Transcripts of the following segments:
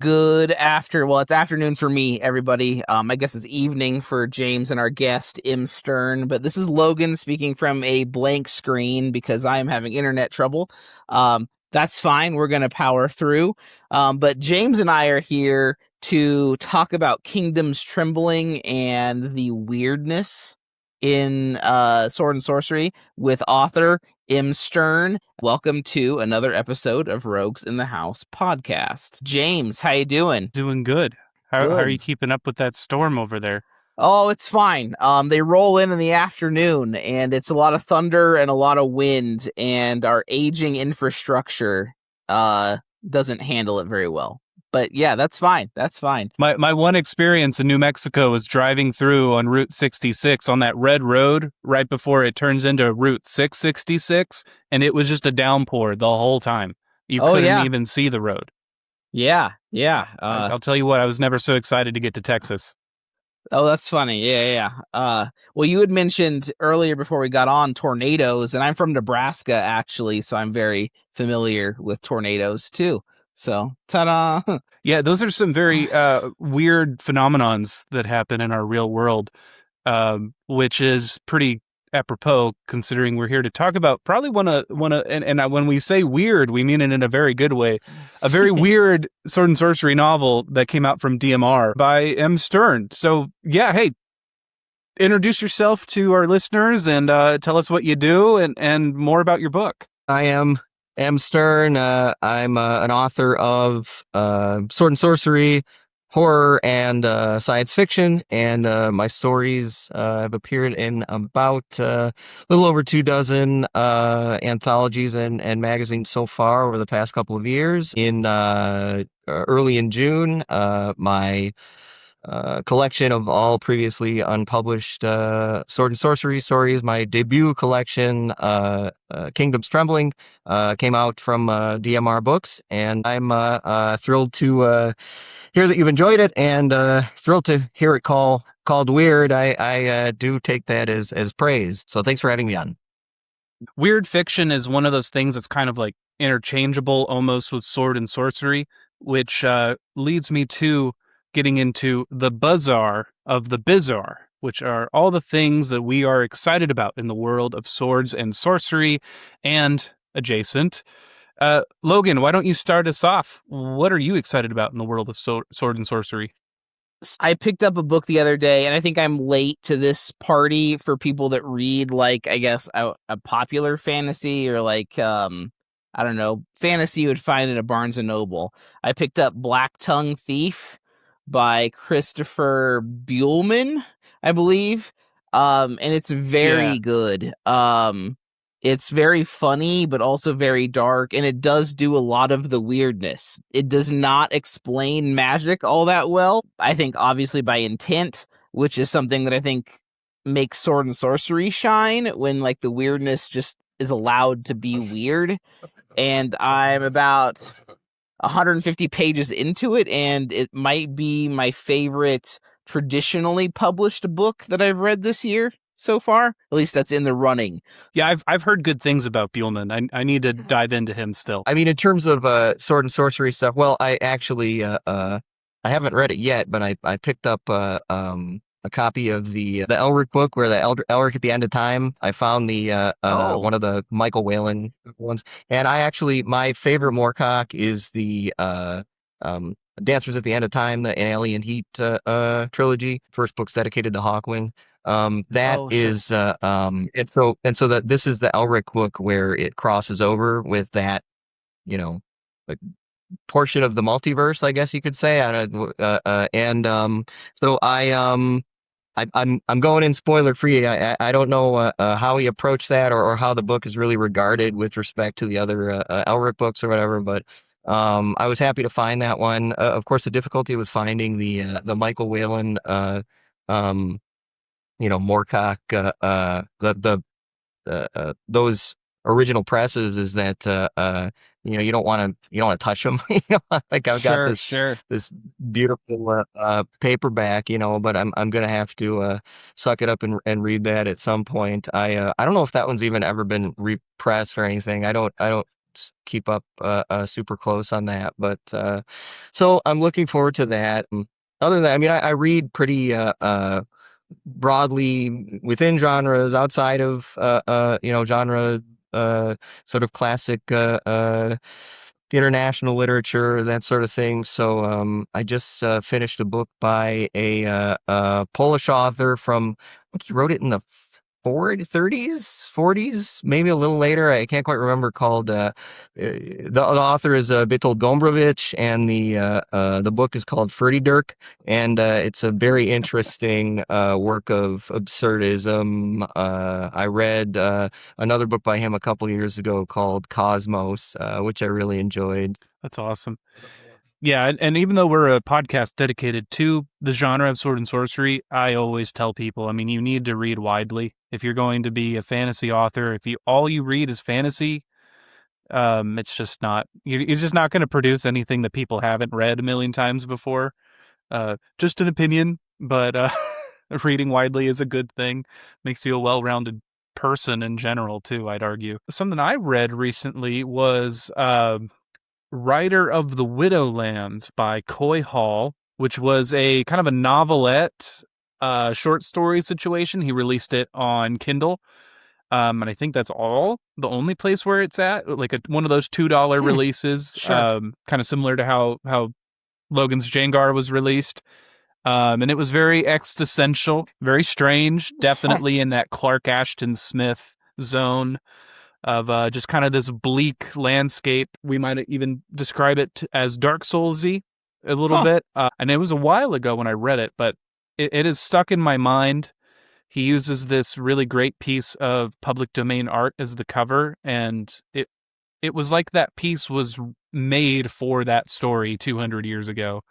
Well, it's afternoon for me, everybody. I guess it's evening for James and our guest, M. Stern, but this is Logan speaking from a blank screen because I am having internet trouble. That's fine. We're going to power through. But James and I are here to talk about Kingdoms Trembling and the weirdness in Sword and Sorcery with author M. Stern. Welcome to another episode of Rogues in the House podcast. James, how you doing? Doing good. How are you Good. keeping up with that storm over there? Oh, it's fine. They roll in the afternoon, and it's a lot of thunder and a lot of wind, and our aging infrastructure doesn't handle it very well. But yeah, that's fine. That's fine. My one experience in New Mexico was driving through on Route 66 on that red road right before it turns into Route 666, and it was just a downpour the whole time. You Oh couldn't yeah, even see the road. yeah, yeah. I'll tell you what, I was never so excited to get to Texas. Oh, that's funny. Yeah. Well, you had mentioned earlier before we got on tornadoes, and I'm from Nebraska actually, so I'm very familiar with tornadoes too. So, ta-da! Yeah, those are some very weird phenomenons that happen in our real world, which is pretty apropos considering we're here to talk about probably and when we say weird, we mean it in a very good way. A very weird sword and sorcery novel that came out from DMR by M. Stern. So yeah, hey, introduce yourself to our listeners and tell us what you do and more about your book. I am M. Stern. I'm an author of Sword and Sorcery, horror, and science fiction. And my stories have appeared in about a little over 24 anthologies and magazines so far over the past couple of years. Early in June, my collection of all previously unpublished Sword and Sorcery stories. My debut collection, Kingdoms Trembling, came out from DMR Books, and I'm thrilled to hear that you've enjoyed it, and thrilled to hear it called weird. I do take that as praise. So thanks for having me on. Weird fiction is one of those things that's kind of like interchangeable almost with sword and sorcery, which leads me to getting into the BAZAAR of the bizarre, which are all the things that we are excited about in the world of swords and sorcery and adjacent. Logan, why don't you start us off? What are you excited about in the world of sword and sorcery? I picked up a book the other day, and I think I'm late to this party for people that read, like, I guess, a popular fantasy or, like, I don't know, fantasy you would find in a Barnes & Noble. I picked up Black Tongue Thief by Christopher Buehlman, I believe, and it's very good. It's very funny, but also very dark, and it does do a lot of the weirdness. It does not explain magic all that well. I think, obviously, by intent, which is something that I think makes sword and sorcery shine when, like, the weirdness just is allowed to be weird. And I'm about 150 pages into it, and it might be my favorite traditionally published book that I've read this year so far. At least that's in the running. Yeah, I've heard good things about Buehlman. I need to dive into him still. I mean, in terms of sword and sorcery stuff, well, I actually I haven't read it yet, but I picked up a copy of the Elric book, where the Elric at the End of Time. I found the one of the Michael Whalen ones, and my favorite Moorcock is the Dancers at the End of Time, the Alien Heat trilogy. First book's dedicated to Hawkwind. This is the Elric book where it crosses over with that, like, portion of the multiverse, I guess you could say. I'm going in spoiler free. I don't know how he approached that, or how the book is really regarded with respect to the other Elric books or whatever, but I was happy to find that one. Of course, the difficulty was finding the Michael Whalen Moorcock, those original presses, is that you don't want to touch them. Like, I've got this beautiful paperback, but I'm gonna have to suck it up and read that at some point. I don't know if that one's even ever been repressed or anything. I don't keep up super close on that. But so I'm looking forward to that. Other than that, I mean, I read pretty broadly within genres, outside of genre, sort of classic international literature, that sort of thing. So I just finished a book by a Polish author from, I think he wrote it in the 30s, 40s, maybe a little later. I can't quite remember. Called the author is Witold Gombrowicz, and the book is called Dirk, and it's a very interesting work of absurdism. I read another book by him a couple years ago called Cosmos, which I really enjoyed. That's awesome. Yeah, and even though we're a podcast dedicated to the genre of sword and sorcery, I always tell people, I mean, you need to read widely. If you're going to be a fantasy author, if all you read is fantasy, it's just not, you're just not going to produce anything that people haven't read a million times before. Just an opinion, but reading widely is a good thing. Makes you a well-rounded person in general, too, I'd argue. Something I read recently was Writer of the Widowlands by Coy Hall, which was a kind of a novelette short story situation. He released it on Kindle. And I think that's the only place where it's at, like one of those $2 releases, Sure. kind of similar to how Logan's Jangar was released. And it was very existential, very strange, definitely in that Clark Ashton Smith zone of just kind of this bleak landscape. We might even describe it as Dark Soulsy a little bit. And it was a while ago when I read it, but it is stuck in my mind. He uses this really great piece of public domain art as the cover, and it was like that piece was made for that story 200 years ago.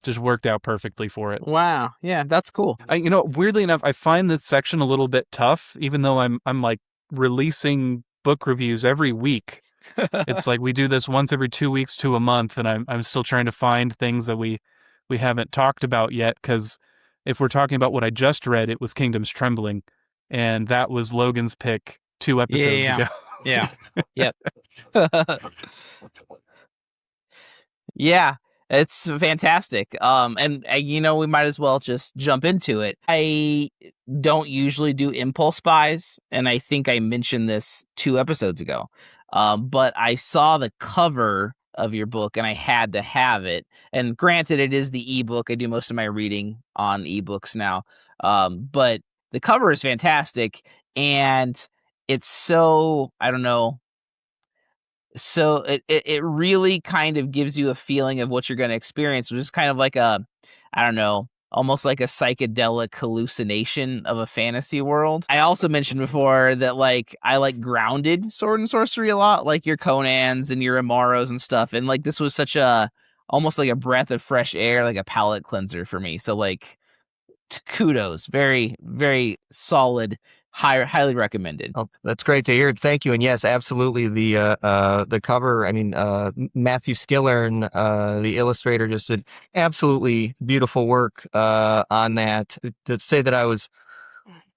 Just worked out perfectly for it. Wow. Yeah, that's cool. Weirdly enough, I find this section a little bit tough, even though I'm like releasing book reviews every week. It's like we do this once every 2 weeks to a month, and I'm still trying to find things that we haven't talked about yet, because if we're talking about what I just read, it was Kingdom's Trembling, and that was Logan's pick 2 episodes ago. Yeah. Yep. Yeah, it's fantastic. And we might as well just jump into it. I don't usually do impulse buys, and I think I mentioned this 2 episodes ago. But I saw the cover of your book and I had to have it. And granted, it is the ebook. I do most of my reading on ebooks now. But the cover is fantastic, and it's so, I don't know. So it really kind of gives you a feeling of what you're going to experience, which is kind of like I don't know, almost like a psychedelic hallucination of a fantasy world. I also mentioned before that I like grounded sword and sorcery a lot, like your Conans and your Amaros and stuff. And this was such almost like a breath of fresh air, like a palate cleanser for me. So kudos, very, very solid. Highly recommended. Oh, that's great to hear. Thank you. And yes, absolutely. The cover. I mean, Matthew Skillern, the illustrator, just did absolutely beautiful work on that. To say that I was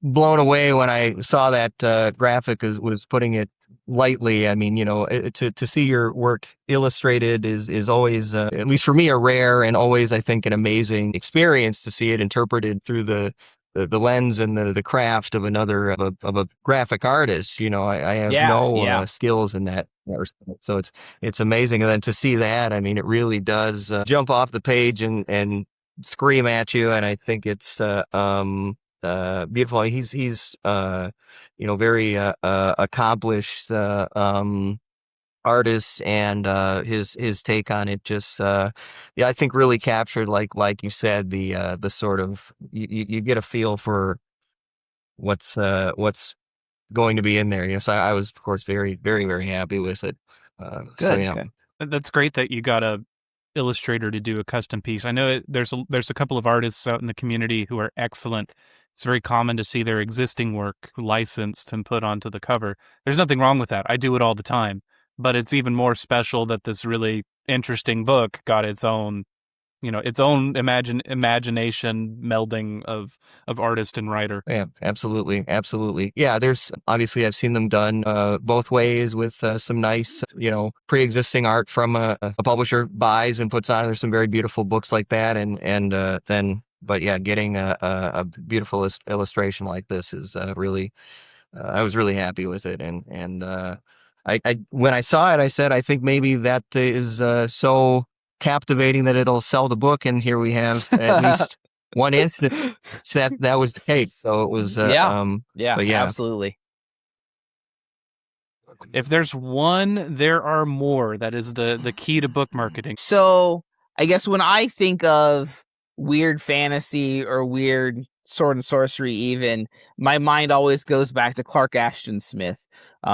blown away when I saw that graphic was putting it lightly. I mean, to see your work illustrated is always, at least for me, a rare and always, I think, an amazing experience to see it interpreted through the lens and the craft of a graphic artist. I have no skills in that respect. So it's amazing. And then to see that, I mean, it really does jump off the page and scream at you. And I think it's beautiful. He's very accomplished artist, and his take on it just I think really captured, like you said, the sort of you get a feel for what's going to be in there. So I was, of course, very, very, very happy with it. Good. That's great that you got a illustrator to do a custom piece. I know there's a couple of artists out in the community who are excellent. It's very common to see their existing work licensed and put onto the cover. There's nothing wrong with that. I do it all the time. But it's even more special that this really interesting book got its own its own imagination melding of artist and writer. Yeah, absolutely. Absolutely. Yeah, there's obviously I've seen them done both ways with some nice, pre-existing art from a publisher buys and puts on. There's some very beautiful books like that. But yeah, getting a beautiful illustration like this is really, I was really happy with it. I when I saw it, I said, I think maybe that is so captivating that it'll sell the book. And here we have at least one instance that was the case. So it was, Yeah, but yeah, absolutely. If there's one, there are more. That is the key to book marketing. So I guess when I think of weird fantasy or weird sword and sorcery, even my mind always goes back to Clark Ashton Smith,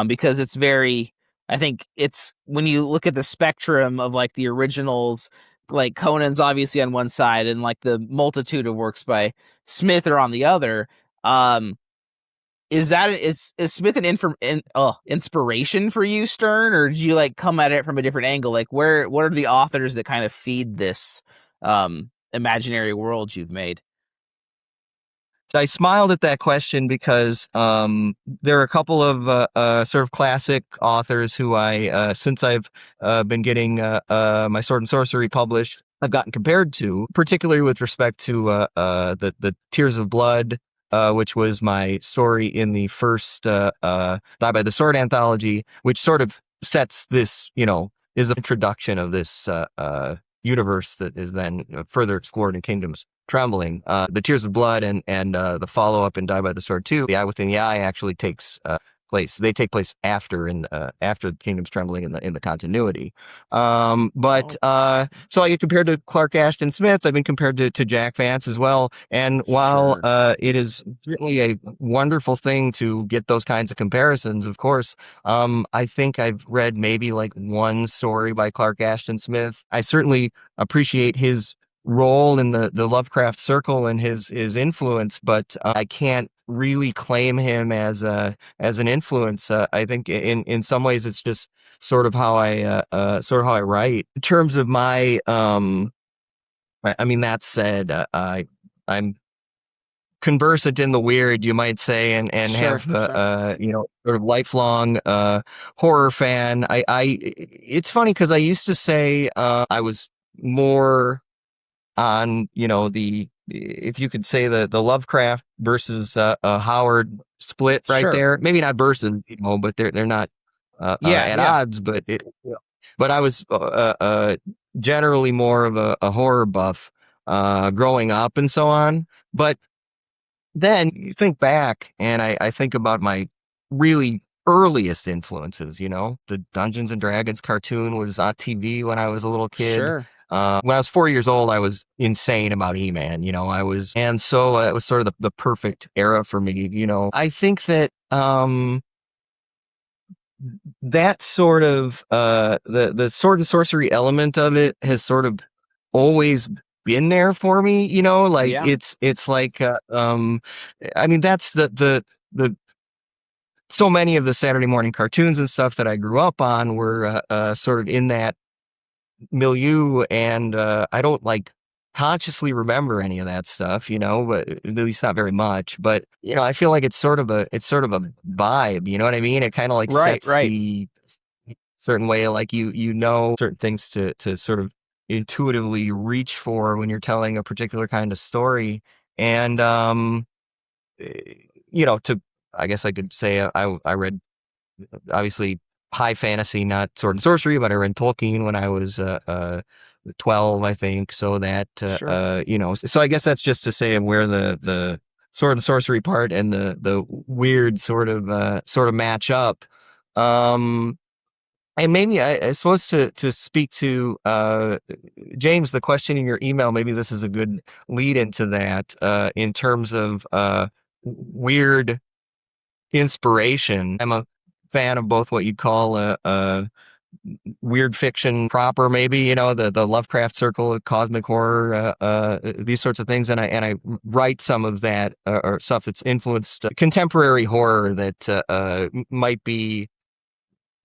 because it's very. I think it's when you look at the spectrum of like the originals, like Conan's obviously on one side, and like the multitude of works by Smith are on the other. Is Smith inspiration for you, Stern, or did you like come at it from a different angle? Like what are the authors that kind of feed this imaginary world you've made? I smiled at that question because there are a couple of sort of classic authors who since I've been getting my Sword and Sorcery published, I've gotten compared to, particularly with respect to the Tears of Blood, which was my story in the first Die by the Sword anthology, which sort of sets this, is an introduction of this universe that is then further explored in Kingdoms Trembling. The Tears of Blood and the follow-up in Die by the Sword 2, The Eye Within the Eye actually takes place. They take place after Kingdoms Trembling in the continuity. So I get compared to Clark Ashton Smith. I've been compared to Jack Vance as well. And while it is certainly a wonderful thing to get those kinds of comparisons, of course, I think I've read maybe like one story by Clark Ashton Smith. I certainly appreciate his role in the Lovecraft circle and his influence, but I can't really claim him as an influence. I think in some ways it's just sort of how I write. In terms of my I mean, that said, I'm conversant in the weird, you might say, and Sure, have sort of lifelong horror fan. It's funny because I used to say I was more on, if you could say the Lovecraft versus Howard split right sure. there. Maybe not versus, but they're not at odds. But I was generally more of a horror buff growing up and so on. But then you think back, and I think about my really earliest influences. The Dungeons and Dragons cartoon was on TV when I was a little kid. Sure. When I was 4 years old, I was insane about He-Man, and so it was sort of the perfect era for me, I think that, that sort of, the sword and sorcery element of it has sort of always been there for me, Yeah. it's like, I mean, that's the so many of the Saturday morning cartoons and stuff that I grew up on were, sort of in that milieu, and I don't consciously remember any of that stuff, but at least not very much. But I feel like it's sort of a vibe, you know what I mean? It kind of like Right, sets the certain way, like certain things to sort of intuitively reach for when you're telling a particular kind of story. And to I guess I could say I read obviously high fantasy, not sword and sorcery, but I read Tolkien when I was 12, I think. So that Sure. so I guess that's just to say where the sword and sorcery part and the weird sort of match up. And maybe I suppose to speak to James, the question in your email, maybe this is a good lead into that in terms of weird inspiration. I'm a fan of both what you'd call a weird fiction proper, maybe, the Lovecraft circle of cosmic horror, these sorts of things. And I write some of that or stuff that's influenced contemporary horror that might be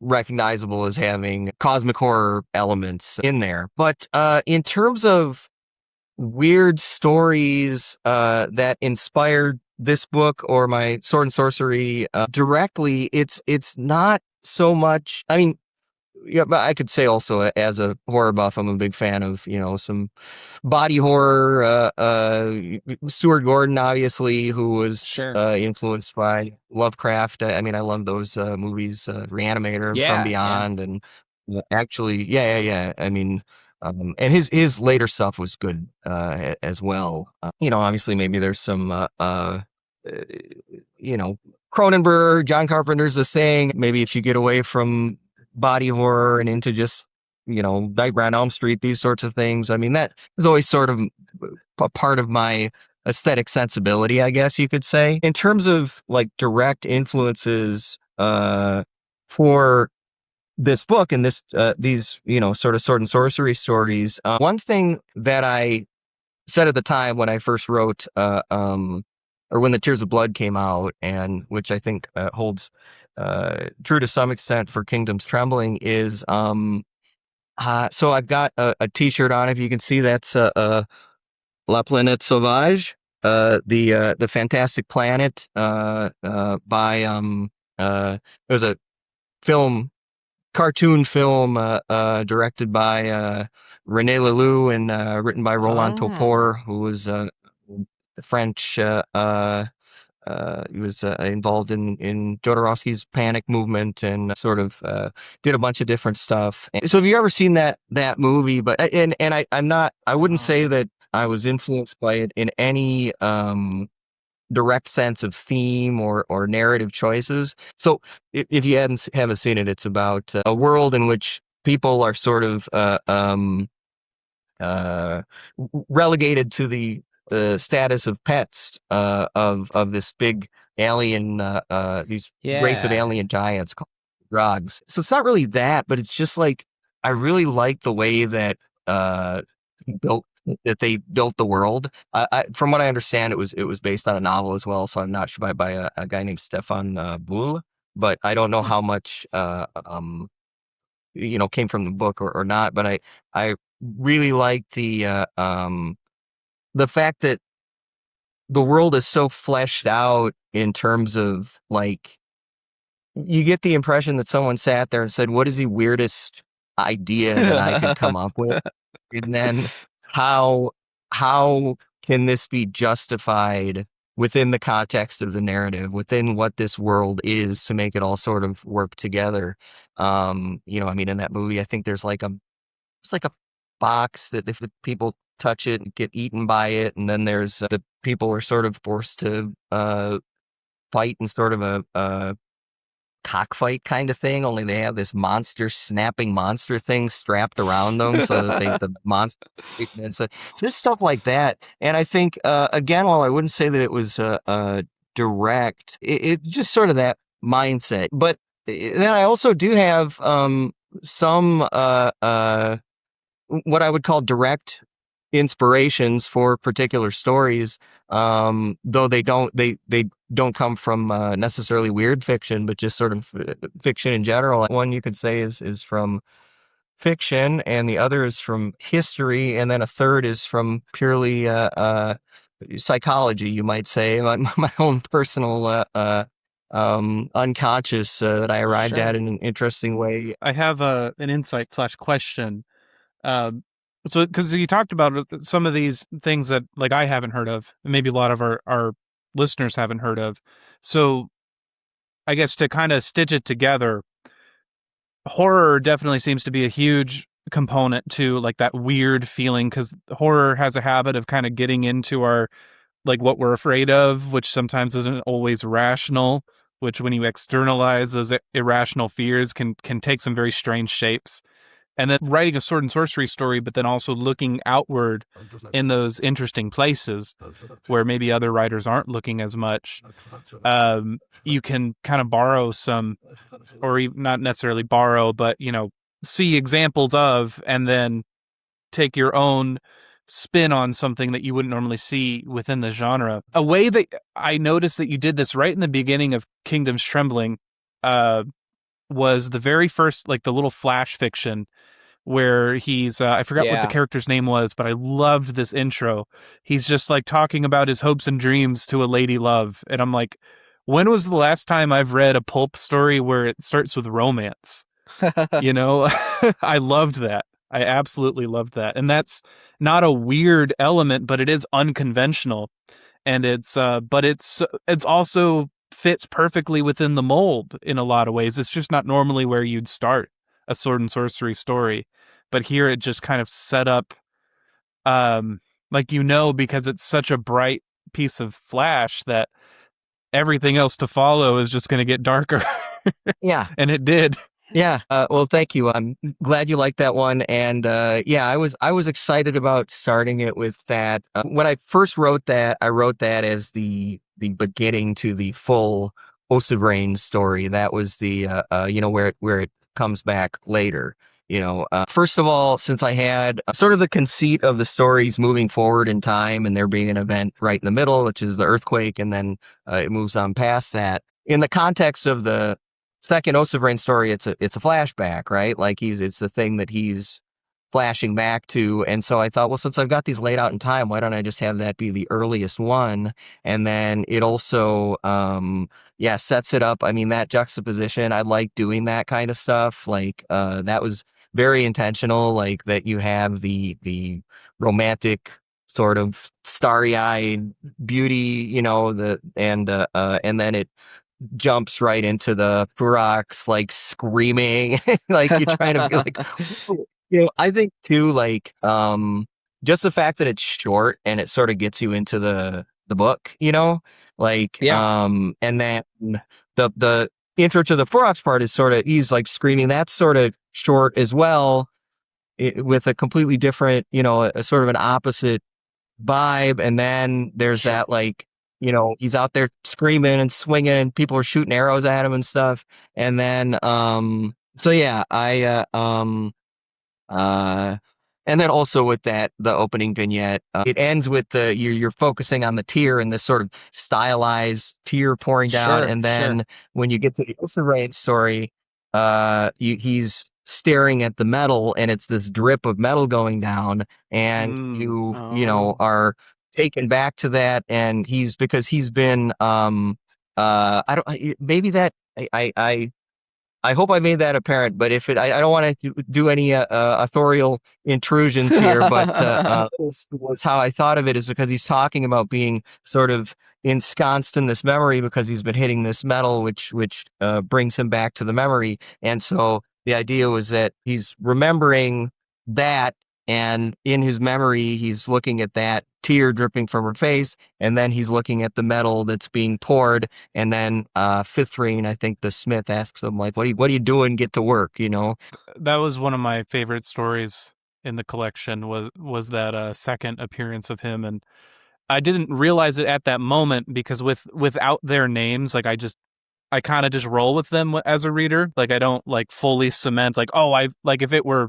recognizable as having cosmic horror elements in there. But in terms of weird stories that inspired this book or my Sword and Sorcery directly, it's not so much. I mean, yeah, but I could say also as a horror buff, I'm a big fan of, some body horror. Stuart Gordon, obviously, who was Sure. influenced by Lovecraft. I mean, I love those movies, Reanimator, From Yeah, yeah. Beyond, and actually, yeah. I mean, and his later stuff was good as well. Obviously, maybe there's some, you know, Cronenberg, John Carpenter's The Thing. Maybe if you get away from body horror and into just, Nightmare on Elm Street, these sorts of things. I mean, that is always sort of a part of my aesthetic sensibility, I guess you could say. In terms of like direct influences for this book and these, sort of sword and sorcery stories, one thing that I said at the time when I first wrote, or when the Tears of Blood came out, and which I think holds true to some extent for Kingdom's Trembling, is so I've got a T-shirt on. If you can see, that's La Planète Sauvage, the Fantastic Planet, by it was a film cartoon film directed by René Laloux and written by Roland Oh. Topor, who was French. He was involved in Jodorowsky's Panic movement and sort of did a bunch of different stuff. So, have you ever seen that movie? But I wouldn't say that I was influenced by it in any direct sense of theme or narrative choices. So if you haven't seen it, it's about a world in which people are sort of uh, relegated to the status of pets of this big alien, these race of Yeah. alien giants called Grogs. So it's not really that, but it's just like I really like the way that built that they built the world. From what I understand, it was based on a novel as well. So I'm not sure by a guy named Stefan Bull, but I don't know Hmm. how much came from the book or not. But I really like the fact that the world is so fleshed out in terms of like you get the impression that someone sat there and said, "What is the weirdest idea that I could come up with?" And then how how can this be justified within the context of the narrative, within what this world is, to make it all sort of work together? I mean, in that movie, I think it's like a box that if the people touch it, get eaten by it, and then there's the people are sort of forced to fight in sort of a cockfight kind of thing, only they have this monster snapping monster thing strapped around them so that the monster and so just stuff like that. And I think again, while I wouldn't say that it was direct, it just sort of that mindset. But then I also do have some what I would call direct inspirations for particular stories, though they don't come from necessarily weird fiction, but just sort of fiction in general. One you could say is from fiction, and the other is from history, and then a third is from purely psychology, you might say, my own personal unconscious that I arrived Sure. at in an interesting way. I have an insight/question. Um, so, because you talked about some of these things that like I haven't heard of, and maybe a lot of our listeners haven't heard of. So, I guess to kind of stitch it together, horror definitely seems to be a huge component to like that weird feeling because horror has a habit of kind of getting into our like what we're afraid of, which sometimes isn't always rational. Which, when you externalize those irrational fears, can take some very strange shapes. And then writing a sword and sorcery story, but then also looking outward in those interesting places where maybe other writers aren't looking as much. You can kind of borrow some, or not necessarily borrow, but see examples of, and then take your own spin on something that you wouldn't normally see within the genre. A way that I noticed that you did this right in the beginning of Kingdom's Trembling was the very first, like the little flash fiction where he's I forgot what the Yeah. character's name was, but I loved this intro. He's just like talking about his hopes and dreams to a lady love, and I'm like, when was the last time I've read a pulp story where it starts with romance? You know, I loved that. I absolutely loved that. And that's not a weird element, but it is unconventional. And it's also fits perfectly within the mold in a lot of ways. It's just not normally where you'd start a sword and sorcery story. But here it just kind of set up, like, because it's such a bright piece of flash that everything else to follow is just going to get darker. Yeah. And it did. Yeah. Well, thank you. I'm glad you liked that one. And yeah, I was excited about starting it with that. When I first wrote that, I wrote that as the beginning to the full Oath of Rain story. That was the where it comes back later. First of all, since I had sort of the conceit of the stories moving forward in time, and there being an event right in the middle, which is the earthquake, and then it moves on past that. In the context of the second Oath of Rain story, it's a flashback, right? Like it's the thing that he's flashing back to. And so I thought, well, since I've got these laid out in time, why don't I just have that be the earliest one? And then it also, sets it up. I mean, that juxtaposition, I like doing that kind of stuff. Like, that was very intentional, like that you have the romantic sort of starry-eyed beauty, and then it jumps right into the Furox, like screaming, like you're trying to be like, I think too, like, just the fact that it's short and it sort of gets you into the book, like, Yeah. and then the intro to the Furox part is sort of, he's like screaming. That's sort of short as well, with a completely different, a sort of an opposite vibe. And then there's Sure. that, like, he's out there screaming and swinging and people are shooting arrows at him and stuff. And then, so yeah, and then also with that, the opening vignette, it ends with you're focusing on the tear and this sort of stylized tear pouring down. Sure. And Sure. then when you get to the Oath of Rain story, he's staring at the metal and it's this drip of metal going down, and Oh. are taken back to that. And because he's been, I don't, maybe that, I hope I made that apparent, but if I don't want to do any authorial intrusions here, but was how I thought of it, is because he's talking about being sort of ensconced in this memory because he's been hitting this metal, which brings him back to the memory. And so the idea was that he's remembering that, and in his memory, he's looking at that tear dripping from her face, and then he's looking at the metal that's being poured. And then fifth ring, I think the smith asks him, like, what are you doing? Get to work, That was one of my favorite stories in the collection, was that second appearance of him. And I didn't realize it at that moment because without their names, like I kind of just roll with them as a reader. Like I don't like fully cement, like, oh, I like, if it were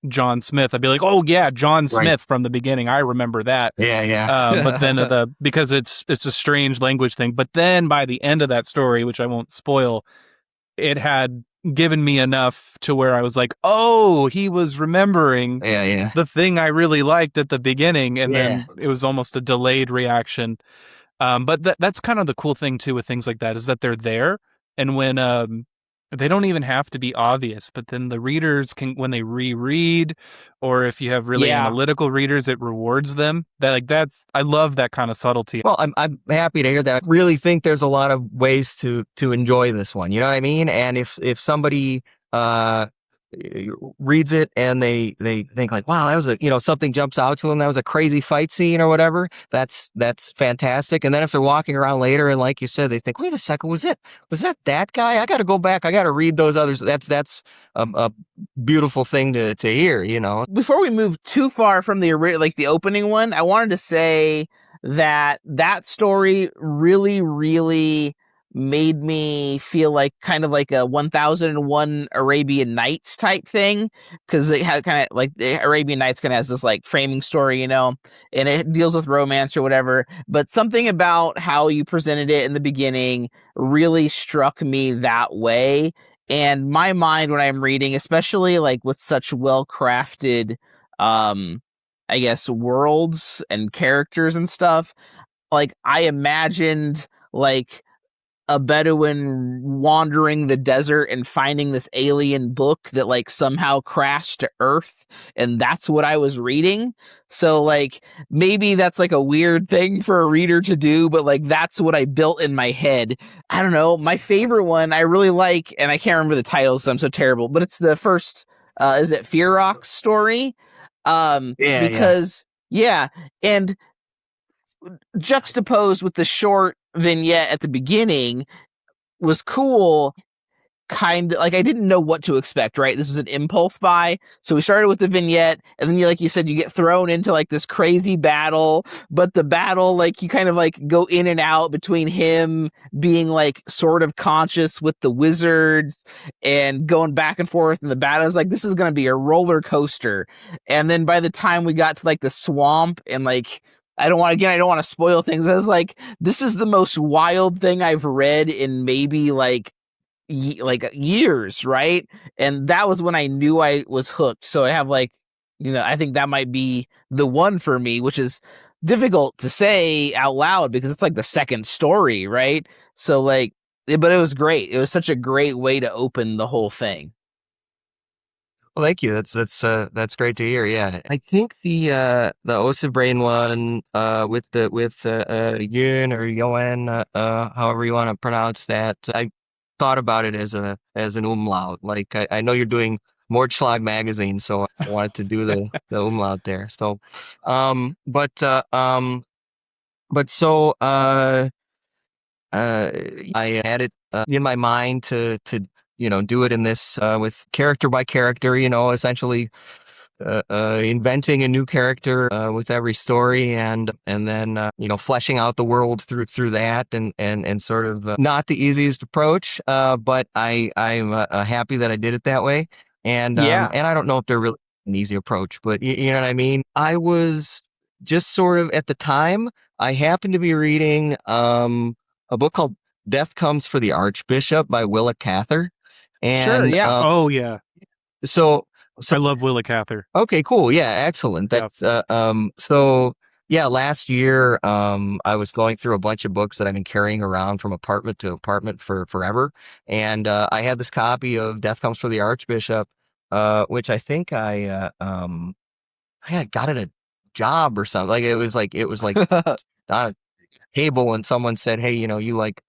John Smith, I'd be like, oh yeah, John Right. Smith from the beginning, I remember that. Yeah. But then because it's a strange language thing. But then by the end of that story, which I won't spoil, it had given me enough to where I was like, oh, he was remembering Yeah. the thing I really liked at the beginning, and Yeah. then it was almost a delayed reaction. But that's kind of the cool thing too with things like that, is that they're there, and when they don't even have to be obvious, but then the readers can, when they reread, or if you have really Yeah. analytical readers, it rewards them. I love that kind of subtlety. Well, I'm happy to hear that. I really think there's a lot of ways to enjoy this one. You know what I mean? And if somebody reads it and they think like, wow, that was something jumps out to them, that was a crazy fight scene or whatever, that's fantastic. And then if they're walking around later and, like you said, they think, wait a second, was that guy? I got to go back. I got to read those others. That's a beautiful thing to hear, Before we move too far from the opening one, I wanted to say that story really, really made me feel like kind of like a 1001 Arabian Nights type thing, because it had kind of like the Arabian Nights kind of has this like framing story, and it deals with romance or whatever, but something about how you presented it in the beginning really struck me that way. And my mind when I'm reading, especially like with such well crafted, I guess, worlds and characters and stuff, like I imagined like a Bedouin wandering the desert and finding this alien book that like somehow crashed to Earth, and that's what I was reading. So like maybe that's like a weird thing for a reader to do, but like that's what I built in my head. I don't know. My favorite one I really like, and I can't remember the title, so I'm so terrible, but it's the first is it Fear Rock's story? Yeah. Because yeah, and juxtaposed with the short vignette at the beginning was cool. Kind of like I didn't know what to expect, right? This was an impulse buy. So we started with the vignette, and then like you said, you get thrown into like this crazy battle, but the battle, like you kind of like go in and out between him being like sort of conscious with the wizards and going back and forth, and the battle is like this is gonna be a roller coaster. And then by the time we got to like the swamp and like I don't want to spoil things. I was like, this is the most wild thing I've read in maybe like years, right? And that was when I knew I was hooked. So I have like, I think that might be the one for me, which is difficult to say out loud because it's like the second story, right? So like, but it was great. It was such a great way to open the whole thing. Well, thank you. That's great to hear. Yeah, I think the Osa Brain one with Yun or Yoan, however you want to pronounce that. I thought about it as an umlaut. Like I know you're doing Mordschlag magazine, so I wanted to do the umlaut there. So, um, but uh, um, but so I had it in my mind to do it in this with character by character, essentially inventing a new character with every story, and then fleshing out the world through that, and sort of not the easiest approach, but I'm happy that I did it that way, Yeah, and I don't know if they're really an easy approach, but you know what I mean. I was just sort of at the time I happened to be reading a book called Death Comes for the Archbishop by Willa Cather. sure. And Yeah. Oh yeah, so, I so love Willa Cather. okay, cool. Yeah, excellent. Yeah. That's so yeah, last year I was going through a bunch of books that I've been carrying around from apartment to apartment for forever. And I had this copy of Death Comes for the Archbishop, which I think I got at a job or something. Like it was like on a table, and someone said, "Hey, you like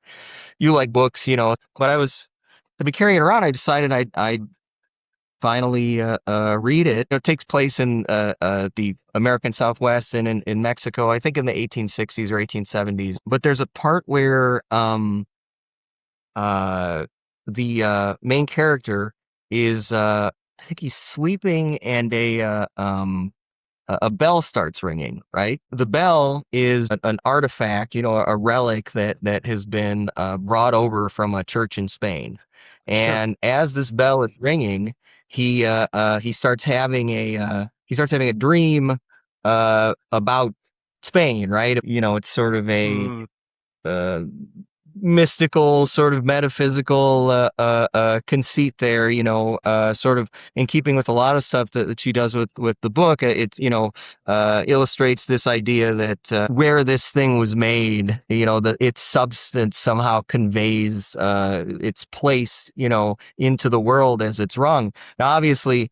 books, But I've been carrying it around. I decided I'd finally read it. It takes place in the American Southwest and in Mexico, I think in the 1860s or 1870s. But there's a part where uh, the main character is, I think he's sleeping, and a bell starts ringing, right? The bell is an artifact, a relic that has been brought over from a church in Spain. Sure. And as this bell is ringing, he starts having a dream about Spain, right? It's sort of a Mm. uh, mystical, sort of metaphysical conceit there, sort of in keeping with a lot of stuff that she does with the book. It illustrates this idea that where this thing was made, that its substance somehow conveys its place, into the world as it's rung. Now, obviously,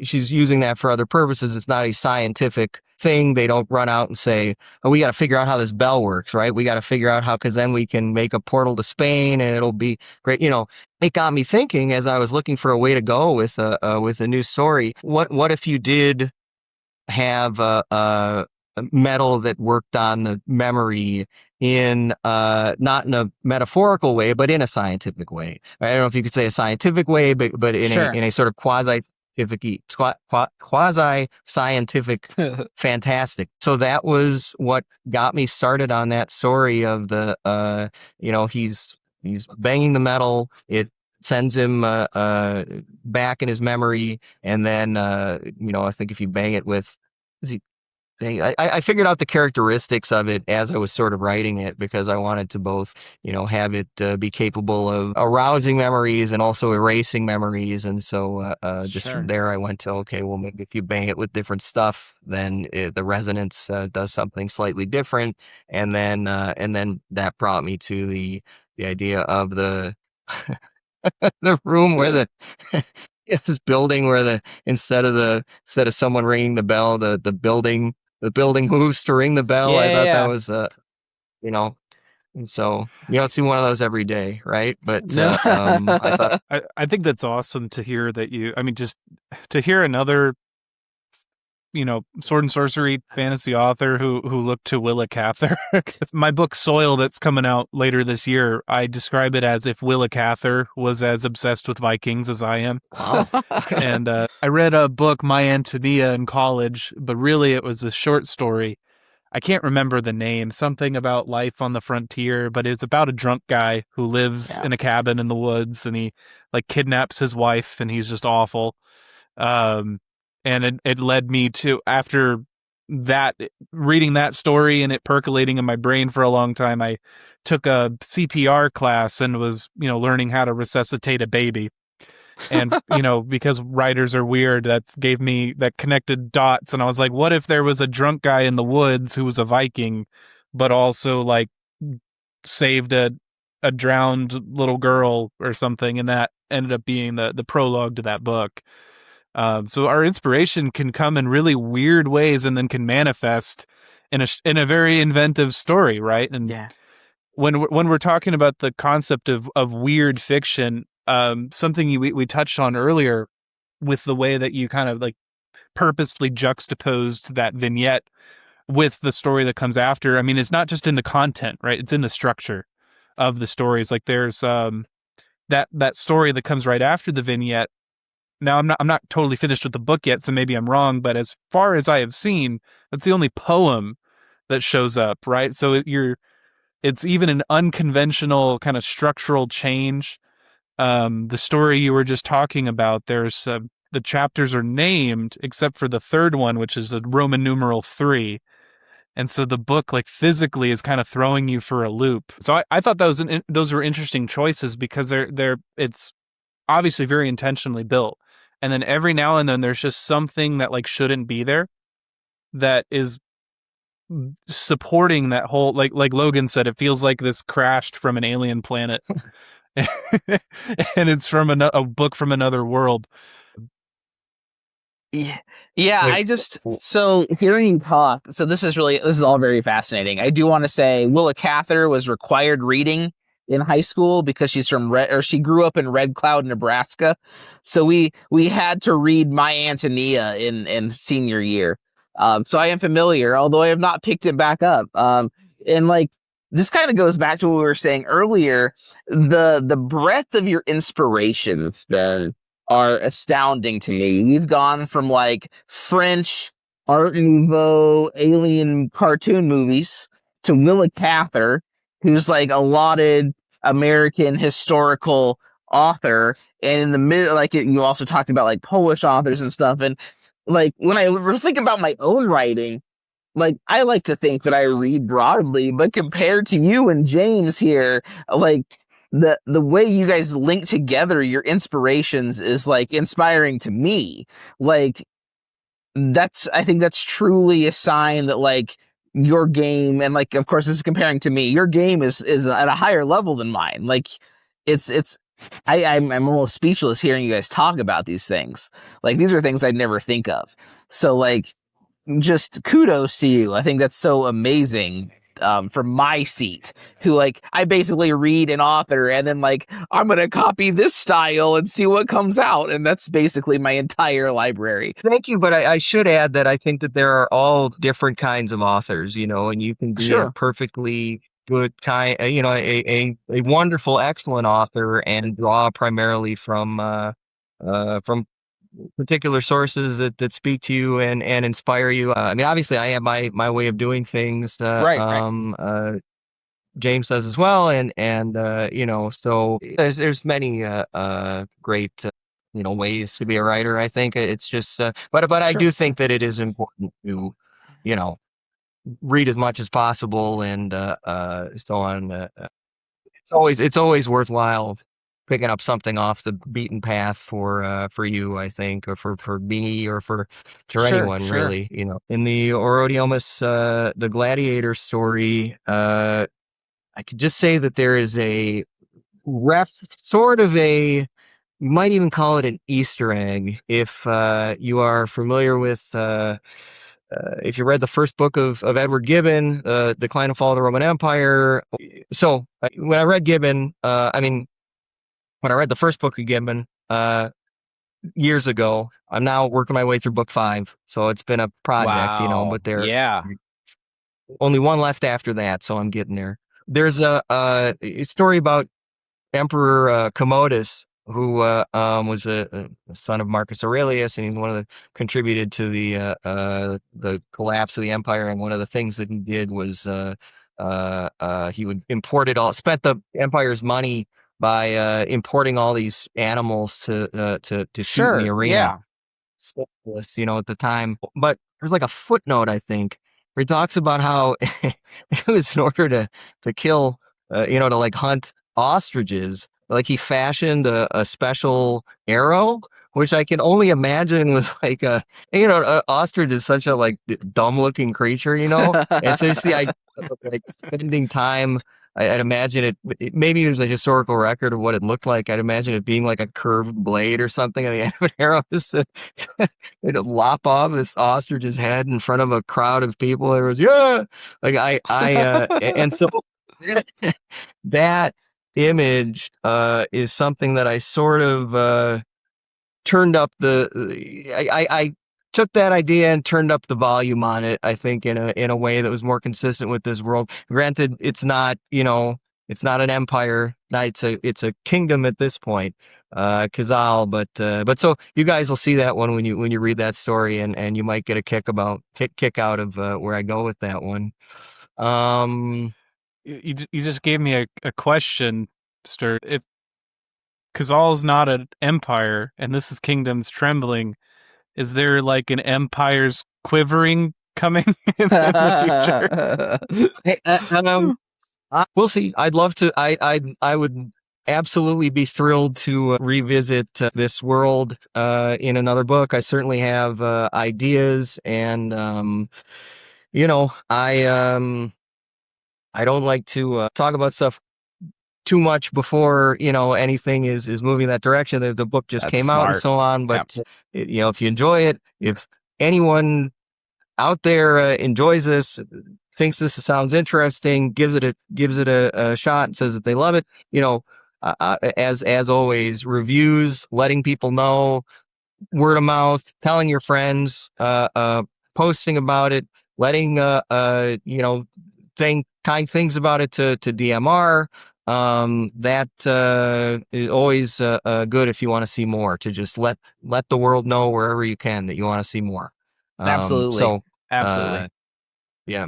she's using that for other purposes. It's not a scientific thing. They don't run out and say, "Oh, we got to figure out how this bell works, right? We got to figure out how, because then we can make a portal to Spain and it'll be great." It got me thinking as I was looking for a way to go with a new story. What if you did have a metal that worked on the memory in not in a metaphorical way, but in a scientific way? I don't know if you could say a scientific way, but in a Sure. in a sort of quasi scientific fantastic. So that was what got me started on that story of the he's banging the metal. It sends him back in his memory, and then I think if you bang it with, is he I figured out the characteristics of it as I was sort of writing it, because I wanted to both, have it be capable of arousing memories and also erasing memories. And so just Sure. from there, I went to, okay, well, maybe if you bang it with different stuff, then the resonance does something slightly different. And then that brought me to the idea of the the room where this building where instead of someone ringing the bell, the building moves to ring the bell. I thought that Yeah. was, and so you don't see one of those every day, right? But No. I thought, I think that's awesome to hear that just to hear another, sword and sorcery fantasy author who looked to Willa Cather. My book Soil, that's coming out later this year, I describe it as if Willa Cather was as obsessed with Vikings as I am. wow. And I read a book, My Antonia, in college, but really it was a short story. I can't remember the name, something about life on the frontier, but it's about a drunk guy who lives Yeah. in a cabin in the woods, and he like kidnaps his wife, and he's just awful. And it led me to, after that, reading that story and it percolating in my brain for a long time, I took a CPR class and was, learning how to resuscitate a baby. And, because writers are weird, that connected dots. And I was like, what if there was a drunk guy in the woods who was a Viking, but also like saved a drowned little girl or something? And that ended up being the prologue to that book. So our inspiration can come in really weird ways and then can manifest in a very inventive story, right? And Yeah. when we're talking about the concept of weird fiction, something we touched on earlier with the way that you kind of like purposefully juxtaposed that vignette with the story that comes after. I mean, it's not just in the content, right? It's in the structure of the stories. Like there's that story that comes right after the vignette. Now I'm not totally finished with the book yet, so maybe I'm wrong, but as far as I have seen, that's the only poem that shows up, right? So it's even an unconventional kind of structural change. The story you were just talking about, there's the chapters are named except for the third one, which is a Roman numeral 3. And so the book, like physically, is kind of throwing you for a loop. So I thought those were interesting choices because it's obviously very intentionally built. And then every now and then there's just something that like shouldn't be there that is supporting that whole, like Logan said, it feels like this crashed from an alien planet. And it's from a book from another world. Yeah, Wait, so hearing you talk, so this is all very fascinating. I do want to say Willa Cather was required reading in high school because she grew up in Red Cloud, Nebraska. So we had to read My Antonia in senior year. So I am familiar, although I have not picked it back up. And like this kind of goes back to what we were saying earlier, the breadth of your inspirations then are astounding to me. You've gone from like French Art Nouveau alien cartoon movies to Willa Cather, who's like a lauded American historical author, and in the middle, like you also talked about like Polish authors and stuff. And like when I think about my own writing, like I like to think that I read broadly, but compared to you and James here, like the way you guys link together your inspirations is like inspiring to me. Like I think that's truly a sign that like your game, and like of course this is comparing to me, your game is at a higher level than mine. Like it's I'm almost speechless hearing you guys talk about these things. Like these are things I'd never think of. So like just kudos to you. I think that's so amazing. From my seat, who like I basically read an author and then like I'm gonna copy this style and see what comes out, and that's basically my entire library. thank you, but I should add that I think that there are all different kinds of authors, and you can be a Sure. perfectly good kind, a wonderful, excellent author and draw primarily from particular sources that speak to you and inspire you. I mean, obviously, I have my way of doing things. Right. James does as well, and so there's many great ways to be a writer. I think it's just, but I Sure. do think that it is important to read as much as possible and so on. It's always worthwhile picking up something off the beaten path for you, I think, or for me, or for Sure, anyone sure. really. In the Oroidiomus, the gladiator story, I could just say that there is a sort of a, you might even call it an Easter egg if you are familiar with. If you read the first book of Edward Gibbon, Decline and Fall of the Roman Empire. So when I read Gibbon, when I read the first book of Gibbon years ago, I'm now working my way through book 5. So it's been a project, Wow. but there Yeah. only one left after that. So I'm getting there. There's a story about Emperor Commodus, who was a son of Marcus Aurelius, and he's one of the contributed to the collapse of the empire. And one of the things that he did was he would spent the empire's money by importing all these animals to shoot in the Sure. arena. Yeah. At the time. But there's like a footnote, I think, where he talks about how it was in order to kill, to like hunt ostriches. Like he fashioned a special arrow, which I can only imagine was like an ostrich is such a like dumb looking creature, and so it's the idea of like spending time. I'd imagine maybe there's a historical record of what it looked like. I'd imagine it being like a curved blade or something at the end of an arrow, just to lop off this ostrich's head in front of a crowd of people. It was, yeah, like and so that image is something that I sort of turned up I took that idea and turned up the volume on it, I think, in a way that was more consistent with this world. Granted, it's not an empire. It's a kingdom at this point, Khazal. But so you guys will see that one when you read that story, and you might get a kick out of where I go with that one. You just gave me a question, Stir. If Khazal's not an empire and this is Kingdom's Trembling, is there like an empire's quivering coming in the future? Hey, we'll see. I'd love to. I would absolutely be thrilled to revisit this world in another book. I certainly have ideas, and I don't like to talk about stuff too much before anything is moving that direction. The book just That's came out and smart. so on. But if you enjoy it, if anyone out there enjoys this, thinks this sounds interesting, gives it a shot, and says that they love it, as always, reviews, letting people know, word of mouth, telling your friends, posting about it, letting saying kind things about it to DMR. That is always good if you want to see more. To just let the world know wherever you can that you want to see more. Absolutely. Absolutely. Yeah.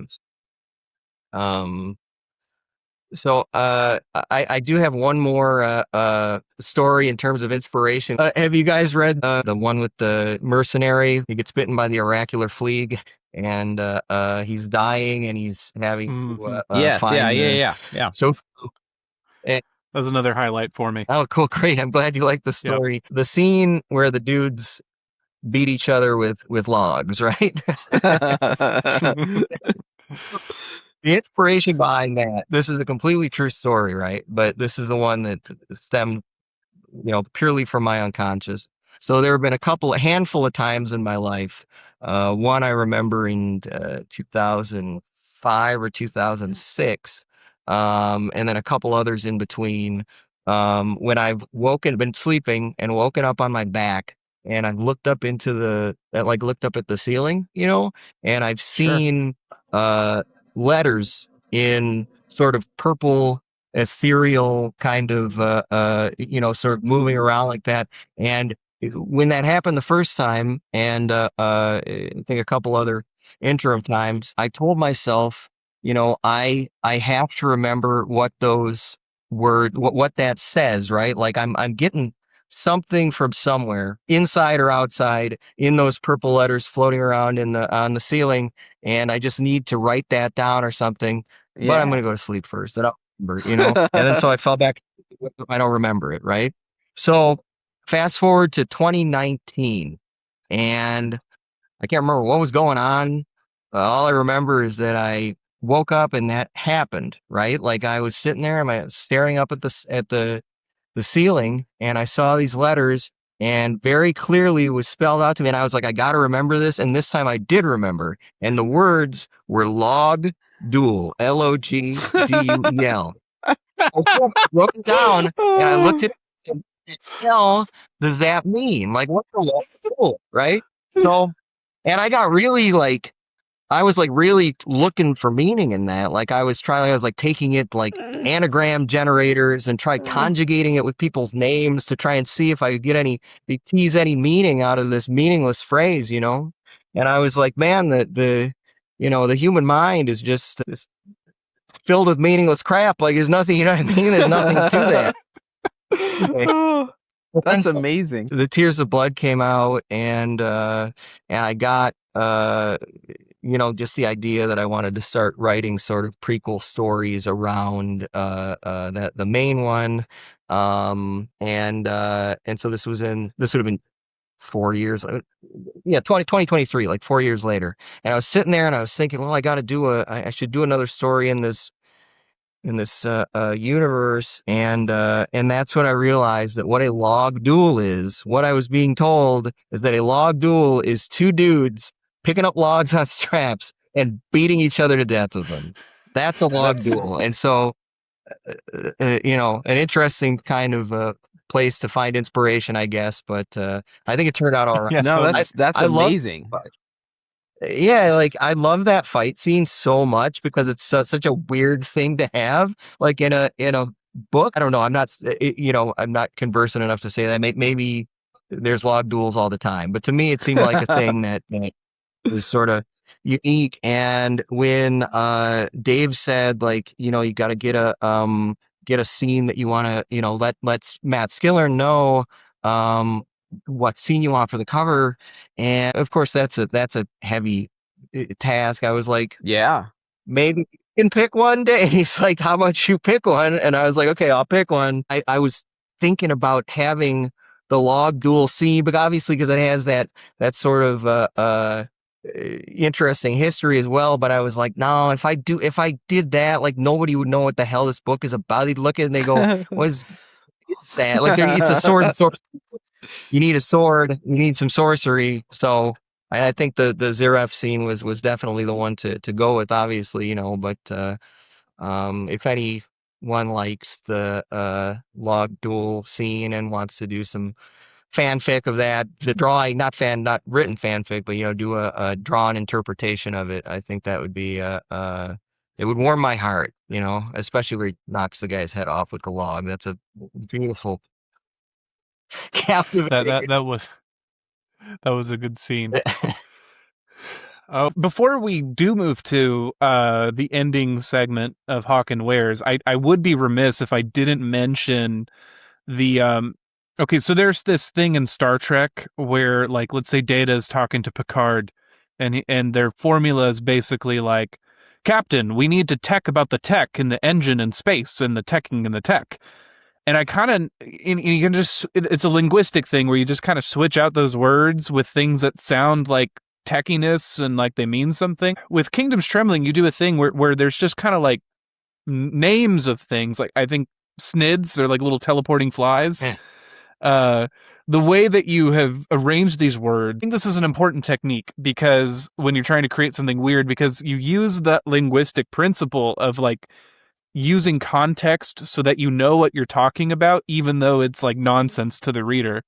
So I do have one more story in terms of inspiration. Have you guys read the one with the mercenary? He gets bitten by the oracular flea, and he's dying, and he's having to yes. find Yeah. So that was another highlight for me. Oh, cool, great! I'm glad you like the story. Yep. The scene where the dudes beat each other with logs, right? The inspiration behind that, this is a completely true story, right? But this is the one that stemmed, purely from my unconscious. So there have been a handful of times in my life. One I remember in 2005 or 2006, and then a couple others in between, when I've been sleeping and woken up on my back, and I've looked up at the ceiling, and I've seen letters in sort of purple, ethereal kind of, sort of moving around like that. And when that happened the first time, and I think a couple other interim times, I told myself, I have to remember what those words, what that says, right? Like I'm getting something from somewhere, inside or outside, in those purple letters floating around on the ceiling, and I just need to write that down or something. But I'm gonna go to sleep first. I don't remember, And then so I fell back. I don't remember it, right? So fast forward to 2019, and I can't remember what was going on. All I remember is that I woke up and that happened, right? Like I was sitting there, staring up at the ceiling, and I saw these letters, and very clearly it was spelled out to me. And I was like, I got to remember this. And this time I did remember. And the words were log duel, Logduel. I wrote it down, and I looked at it. What the hell does that mean? Like, what's a log duel, right? So, and I was like really looking for meaning in that. Like I was like taking it like anagram generators and try conjugating it with people's names to try and see if I could tease any meaning out of this meaningless phrase, And I was like, man, the human mind is just filled with meaningless crap. Like there's nothing, you know what I mean? There's nothing to that. Oh, that's amazing. The tears of blood came out, and I got just the idea that I wanted to start writing sort of prequel stories around the main one, and so this would have been 4 years, 2023, like 4 years later. And I was sitting there and I was thinking, well, I should do another story in this universe, and that's when I realized that what a log duel is. What I was being told is that a log duel is two dudes picking up logs on straps and beating each other to death with them. That's a log duel. And so, an interesting kind of place to find inspiration, I guess. But I think it turned out all right. Yeah, no, totally. that's amazing. Yeah, like I love that fight scene so much because it's such a weird thing to have, like in a book. I don't know. I'm not conversant enough to say that. Maybe there's log duels all the time, but to me, it seemed like a thing that was sort of unique. And when Dave said, like, you got to get a scene that you want to, let Matt Skiller know what scene you want for the cover. And of course that's a heavy task. I was like, Yeah, maybe you can pick one day. And he's like, how about you pick one? And I was like, okay, I'll pick one. I was thinking about having the log duel scene, but obviously because it has that sort of interesting history as well. But I was like, no, if I did that, like nobody would know what the hell this book is about. They'd look at it and they go, what is that? Like it's a sword and sorcery. You need a sword, you need some sorcery. So I think the Zeref scene was definitely the one to go with, obviously, but if anyone likes the log duel scene and wants to do some fanfic of that, the drawing, not written fanfic, but do a drawn interpretation of it, I think that would be it would warm my heart, especially where he knocks the guy's head off with the log. That's a beautiful, captivating. That was a good scene. Before we do move to the ending segment of Hawk and Wares, I would be remiss if I didn't mention the okay, so there's this thing in Star Trek where, like, let's say Data is talking to Picard, and their formula is basically like, Captain, we need to tech about the tech and the engine and space and the teching and the tech. And I kind of, you can just, it's a linguistic thing where you just kind of switch out those words with things that sound like techiness and like they mean something. With Kingdom's Trembling, you do a thing where there's just kind of like names of things. Like I think snids are like little teleporting flies. Yeah. The way that you have arranged these words, I think this is an important technique because when you're trying to create something weird, because you use that linguistic principle of like using context so that you know what you're talking about, even though it's like nonsense to the reader.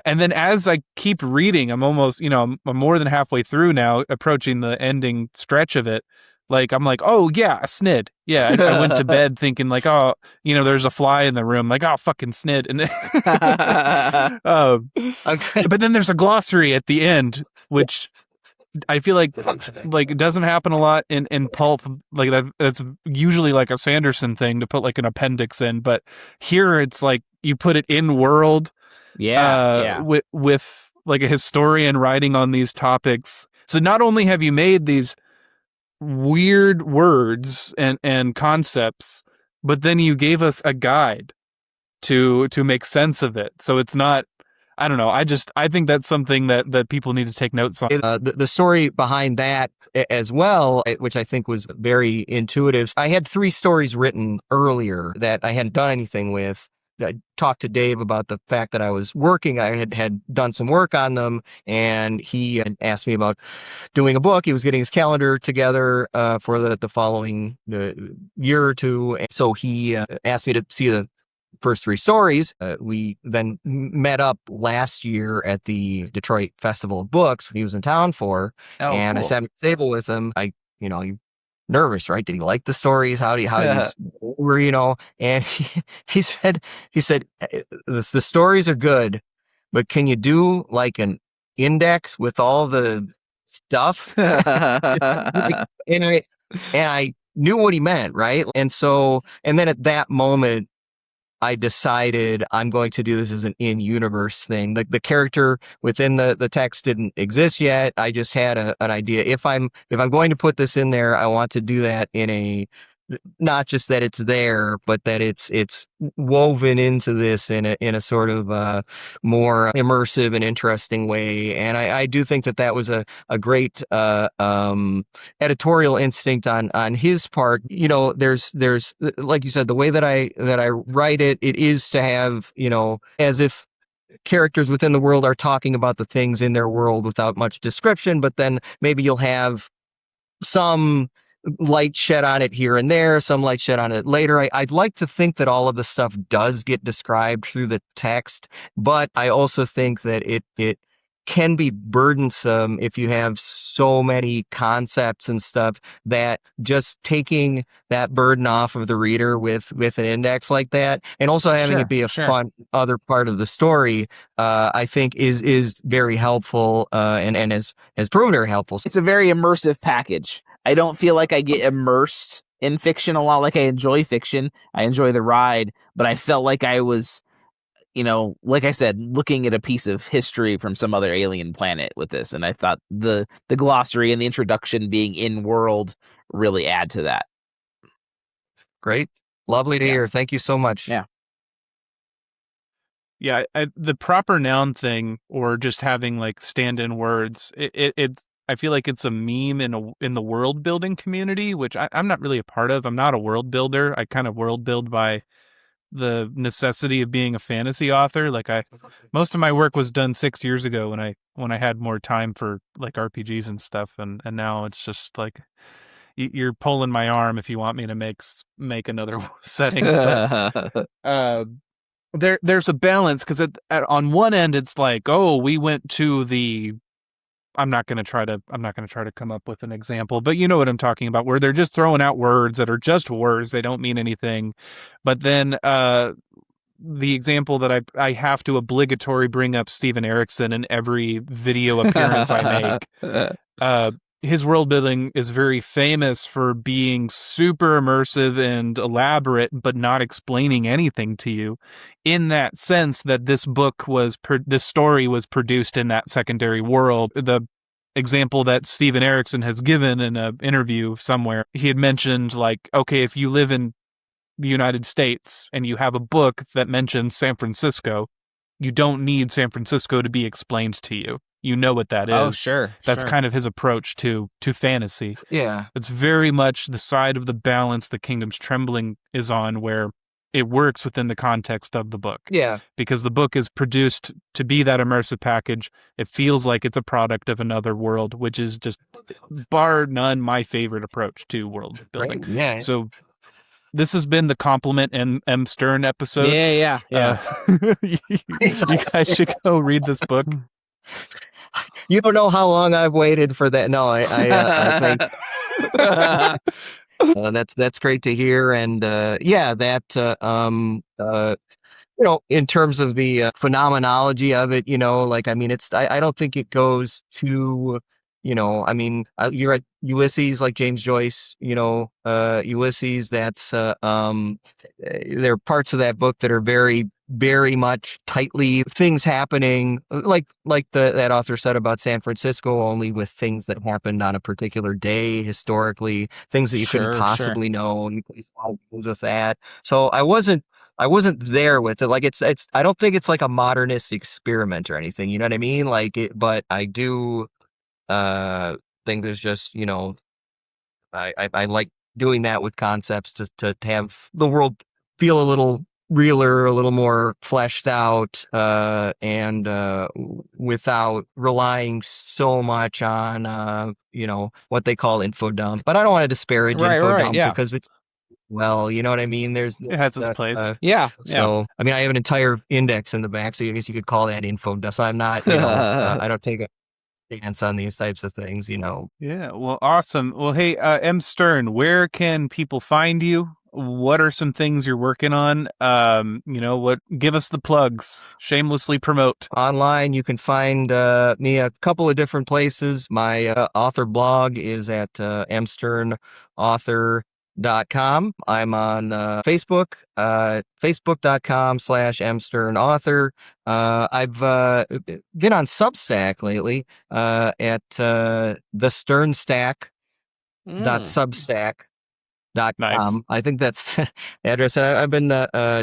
And then as I keep reading, I'm almost, I'm more than halfway through now, approaching the ending stretch of it. Like, I'm like, oh, yeah, a snid. Yeah, I went to bed thinking like, oh, there's a fly in the room. Like, oh, fucking snid. And but then there's a glossary at the end, which I feel like it doesn't happen a lot in pulp. Like that's usually like a Sanderson thing to put like an appendix in. But here it's like you put it in world. Yeah. with like a historian writing on these topics. So not only have you made these weird words and concepts, but then you gave us a guide to make sense of it. So it's not, I don't know. I think that's something that people need to take notes on. The story behind that as well, which I think was very intuitive. I had 3 stories written earlier that I hadn't done anything with. I talked to Dave about the fact that I was working. I had done some work on them, and he had asked me about doing a book. He was getting his calendar together for the following year or two. So he asked me to see the first 3 stories. We then met up last year at the Detroit Festival of Books he was in town for. And cool. I sat at the table with him. You nervous, right? Did he like the stories? How were, and he said, the stories are good, but can you do like an index with all the stuff? and I knew what he meant, right? And then at that moment, I decided I'm going to do this as an in-universe thing. The character within the text didn't exist yet. I just had an idea. If I'm going to put this in there, I want to do that in a, not just that it's there, but that it's woven into this in a sort of more immersive and interesting way. And I do think that was a great editorial instinct on his part. There's like you said, the way that I write it is to have, as if characters within the world are talking about the things in their world without much description, but then maybe you'll have some light shed on it here and there, some light shed on it later. I'd like to think that all of the stuff does get described through the text, but I also think that it can be burdensome if you have so many concepts and stuff, that just taking that burden off of the reader with an index like that, and also having it be a fun other part of the story, I think is very helpful, and has proven very helpful. It's a very immersive package. I don't feel like I get immersed in fiction a lot. Like, I enjoy fiction. I enjoy the ride, but I felt like I was, like I said, looking at a piece of history from some other alien planet with this. And I thought the glossary and the introduction being in world really add to that. Great. Lovely to hear. Thank you so much. Yeah. Yeah, the proper noun thing, or just having like stand-in words, it's, I feel like it's a meme in the world building community, which I'm not really a part of. I'm not a world builder. I kind of world build by the necessity of being a fantasy author. Like, most of my work was done 6 years ago when I had more time for like RPGs and stuff, and now it's just like you're pulling my arm if you want me to make another setting. But, there's a balance, because on one end it's like, oh, we went to the, I'm not going to try to come up with an example, but you know what I'm talking about, where they're just throwing out words that are just words. They don't mean anything. But then the example that I have to obligatory bring up Steven Erickson in every video appearance I make. His world building is very famous for being super immersive and elaborate, but not explaining anything to you, in that sense that this story was produced in that secondary world. The example that Steven Erickson has given in an interview somewhere, he had mentioned, like, okay, if you live in the United States and you have a book that mentions San Francisco, you don't need San Francisco to be explained to you. You know what that is. Oh, sure. That's kind of his approach to fantasy. Yeah. It's very much the side of the balance that Kingdom's Trembling is on, where it works within the context of the book. Yeah. Because the book is produced to be that immersive package. It feels like it's a product of another world, which is just, bar none, my favorite approach to world building. Right. Yeah. So this has been the Compliment and M. Stern episode. Yeah. You guys should go read this book. You don't know how long I've waited for that. No, I think that's great to hear. And in terms of the phenomenology of it, like, I mean, I don't think it goes to, you're at Ulysses, like James Joyce, Ulysses, that's, there are parts of that book that are very very much tightly things happening, like that author said about San Francisco, only with things that happened on a particular day historically, things that you couldn't Sure. possibly know, and you place a lot of games with that. So I wasn't there with it. Like it's I don't think it's like a modernist experiment or anything. You know what I mean? Like it, but I do uh think there's just, I like doing that with concepts to have the world feel a little realer, a little more fleshed out, and without relying so much on what they call info dump. But I don't want to disparage info Right. dump Yeah. because it's, well, you know what I mean. There's It has its place. Yeah. so I mean I have an entire index in the back, so I guess you could call that info dump. So I'm not, I don't take a stance on these types of things. Yeah, well, awesome. Well, hey, M. Stern, where can people find you? What are some things you're working on? Give us the plugs. Shamelessly promote. Online, you can find me a couple of different places. My author blog is at msternauthor.com. I'm on Facebook, facebook.com/msternauthor. I've been on Substack lately at thesternstack.substack.com. Nice. I think that's the address. I've been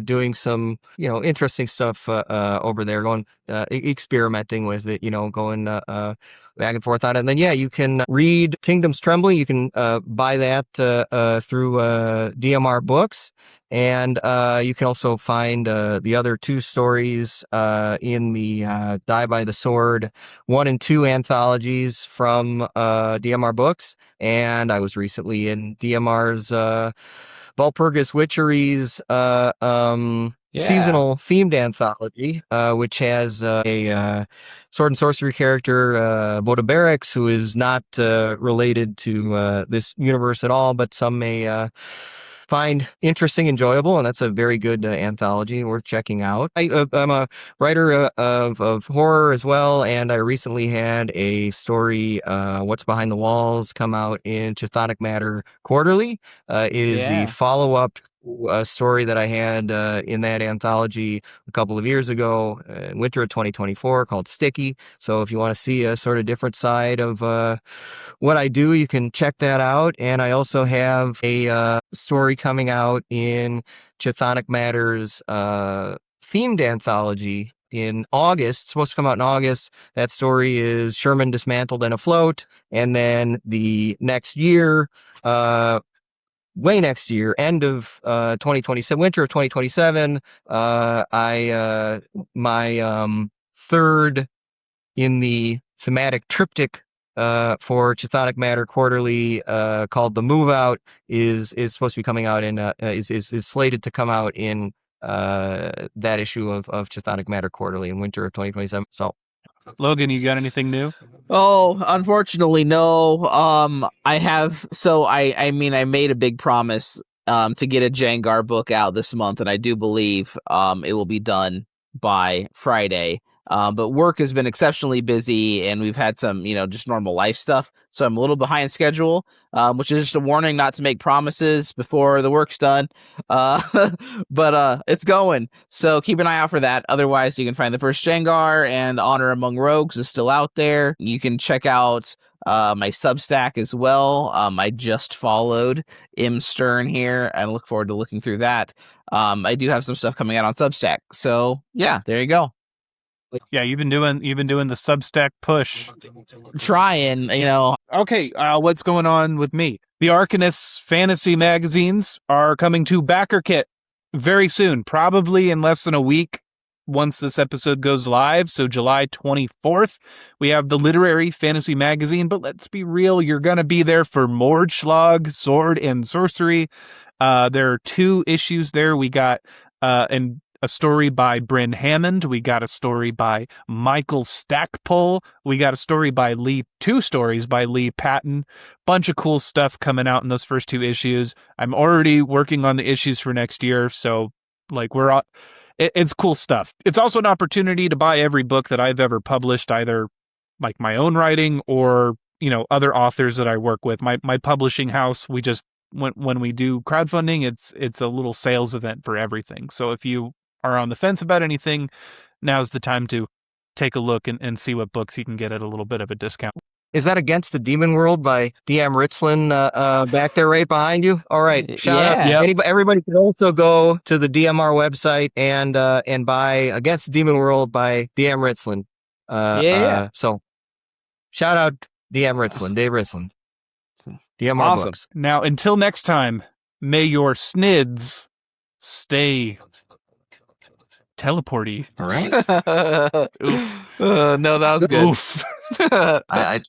doing some, interesting stuff over there, going experimenting with it, going back and forth on it. And then, yeah, you can read Kingdom's Trembling. You can buy that through DMR Books. And you can also find the other two stories in the Die by the Sword 1 and 2 anthologies from DMR Books. And I was recently in DMR's Walpurgis Witchery's seasonal themed anthology, which has a sword and sorcery character, Boda Barracks, who is not related to this universe at all, but some may find interesting, enjoyable, and that's a very good anthology worth checking out. I'm a writer of horror as well, and I recently had a story, What's Behind the Walls, come out in Chthonic Matter Quarterly. It is the follow-up story that I had in that anthology a couple of years ago, in winter of 2024, called Sticky. So if you want to see a sort of different side of what I do, you can check that out. And I also have a story coming out in Chthonic Matters themed anthology in August. It's supposed to come out in August. That story is Sherman Dismantled and Afloat. And then the next year, way next year, end of 2027, winter of 2027, my third in the thematic triptych for Chthonic Matter Quarterly, called The Move Out, is supposed to be coming out in is slated to come out in that issue of Chthonic Matter Quarterly in winter of 2027. So, Logan, you got anything new? Oh, unfortunately, no. I mean, I made a big promise to get a Jengar book out this month, and I do believe it will be done by Friday. But work has been exceptionally busy, and we've had some, just normal life stuff. So I'm a little behind schedule, which is just a warning not to make promises before the work's done. But it's going. So keep an eye out for that. Otherwise, you can find the first Jengar, and Honor Among Rogues is still out there. You can check out my Substack as well. I just followed M. Stern here. I look forward to looking through that. I do have some stuff coming out on Substack. So yeah, there you go. Yeah, you've been doing the Substack push. Trying, Okay, what's going on with me? The Arcanist fantasy magazines are coming to BackerKit very soon, probably in less than a week once this episode goes live. So July 24th, we have the literary fantasy magazine, but let's be real, you're going to be there for Mordschlag, Sword and Sorcery. There are 2 issues there. We got a story by Bryn Hammond. We got a story by Michael Stackpole. We got a story by 2 stories by Lee Patton. Bunch of cool stuff coming out in those first 2 issues. I'm already working on the issues for next year. So it's cool stuff. It's also an opportunity to buy every book that I've ever published, either like my own writing or, other authors that I work with. My publishing house, we just, when we do crowdfunding, it's a little sales event for everything. So if you are on the fence about anything, now's the time to take a look and see what books you can get at a little bit of a discount. Is that Against the Demon World by DM Ritzlin back there right behind you? All right. Shout out. Yep. Everybody can also go to the DMR website and buy Against the Demon World by DM Ritzlin. So shout out DM Ritzlin, Dave Ritzlin. DMR Awesome. books. Now, until next time, may your snids stay teleporty. All right. No, that was good. Oof. I